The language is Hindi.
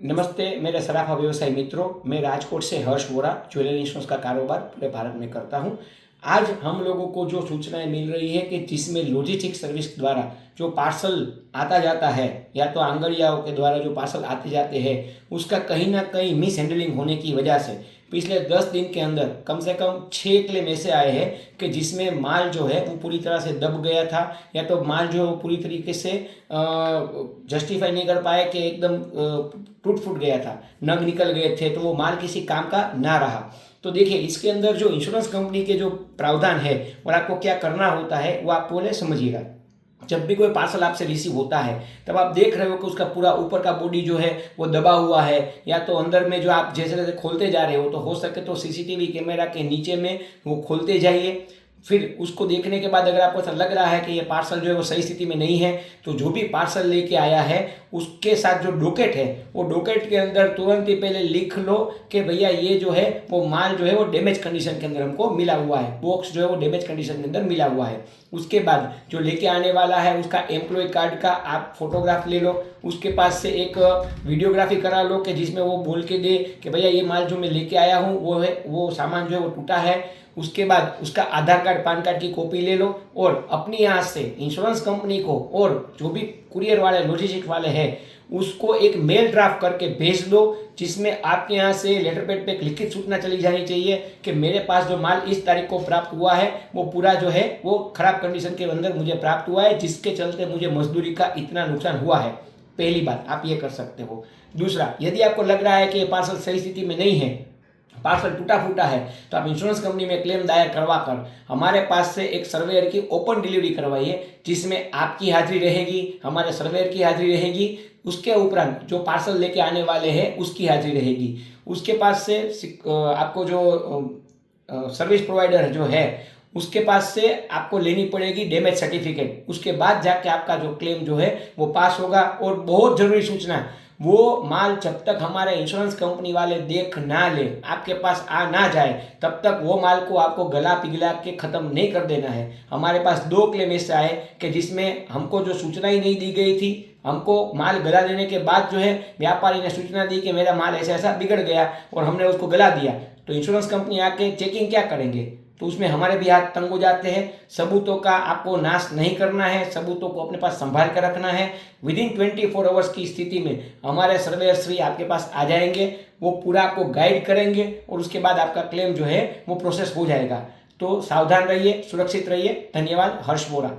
नमस्ते मेरे सराफा व्यवसायी मित्रों, मैं राजकोट से हर्ष वोरा ज्वेलरी इंश्योरेंस का कारोबार पूरे भारत में करता हूं। आज हम लोगों को जो सूचनाएं मिल रही है कि जिसमें लॉजिस्टिक सर्विस द्वारा जो पार्सल आता जाता है या तो आंगड़ियाओं के द्वारा जो पार्सल आते जाते हैं उसका कहीं ना कहीं मिस हैंडलिंग होने की वजह से पिछले 10 दिन के अंदर कम से कम 6 क्लेम ऐसे आए हैं कि जिसमें माल जो है वो पूरी तरह से दब गया था या तो माल जो है वो पूरी तरीके से जस्टिफाई नहीं कर पाए कि एकदम टूट फूट गया था, नग निकल गए थे, तो वो माल किसी काम का ना रहा। तो देखिए इसके अंदर जो इंश्योरेंस कंपनी के जो प्रावधान है और आपको क्या करना होता है वो आप पहले समझिएगा। जब भी कोई पार्सल आपसे रिसीव होता है तब आप देख रहे हो कि उसका पूरा ऊपर का बॉडी जो है वो दबा हुआ है या तो अंदर में जो आप जैसे जैसे खोलते जा रहे हो तो हो सके तो सीसीटीवी कैमरा के नीचे में वो खोलते जाइए। फिर उसको देखने के बाद अगर आपको ऐसा लग रहा है कि ये पार्सल जो है वो सही स्थिति में नहीं है तो जो भी पार्सल लेके आया है उसके साथ जो डॉकेट है वो डॉकेट के अंदर तुरंत ही पहले लिख लो कि भैया ये जो है वो माल जो है वो डैमेज कंडीशन के अंदर हमको मिला हुआ है, बॉक्स जो है वो डैमेज कंडीशन के अंदर मिला हुआ है। उसके बाद जो लेके आने वाला है उसका एम्प्लॉय कार्ड का आप फोटोग्राफ ले लो, उसके पास से एक वीडियोग्राफी करा लो कि जिसमें वो बोल के दे कि भैया ये माल जो मैं लेके आया हूँ वो सामान जो है वो टूटा है। उसके बाद उसका आधार कार्ड पैन कार्ड की कॉपी ले लो और अपनी यहाँ से इंश्योरेंस कंपनी को और जो भी कुरियर वाले लॉजिस्टिक वाले हैं उसको एक मेल ड्राफ्ट करके भेज दो जिसमें आपके यहाँ से लेटर पैड पे एक लिखित सूचना चली जानी चाहिए कि मेरे पास जो माल इस तारीख को प्राप्त हुआ है वो पूरा जो है वो खराब कंडीशन के अंदर मुझे प्राप्त हुआ है जिसके चलते मुझे मजदूरी का इतना नुकसान हुआ है। पहली बात आप ये कर सकते हो। दूसरा, यदि आपको लग रहा है कि ये पार्सल सही स्थिति में नहीं है, पार्सल टूटा फूटा है, तो आप इंश्योरेंस कंपनी में क्लेम दायर करवा कर हमारे पास से एक सर्वेयर की ओपन डिलीवरी करवाइए जिसमें आपकी हाजिरी रहेगी, हमारे सर्वेयर की हाजिरी रहेगी, उसके उपरांत जो पार्सल लेके आने वाले हैं उसकी हाजिरी रहेगी। उसके पास से आपको जो सर्विस प्रोवाइडर जो है उसके पास से आपको लेनी पड़ेगी डैमेज सर्टिफिकेट। उसके बाद जाके आपका जो क्लेम जो है वो पास होगा। और बहुत ज़रूरी सूचना, वो माल जब तक हमारे इंश्योरेंस कंपनी वाले देख ना ले, आपके पास आ ना जाए, तब तक वो माल को आपको गला पिघला के ख़त्म नहीं कर देना है। हमारे पास 2 क्लेम ऐसे आए कि जिसमें हमको जो सूचना ही नहीं दी गई थी, हमको माल गला देने के बाद जो है व्यापारी ने सूचना दी कि मेरा माल ऐसा ऐसा बिगड़ गया और हमने उसको गला दिया, तो इंश्योरेंस कंपनी आके चेकिंग क्या करेंगे, तो उसमें हमारे भी हाथ तंग हो जाते हैं। सबूतों का आपको नाश नहीं करना है, सबूतों को अपने पास संभाल कर रखना है। विदिन 24 आवर्स की स्थिति में हमारे सर्वेयर श्री आपके पास आ जाएंगे, वो पूरा आपको गाइड करेंगे और उसके बाद आपका क्लेम जो है वो प्रोसेस हो जाएगा। तो सावधान रहिए, सुरक्षित रहिए। धन्यवाद। हर्ष वोरा।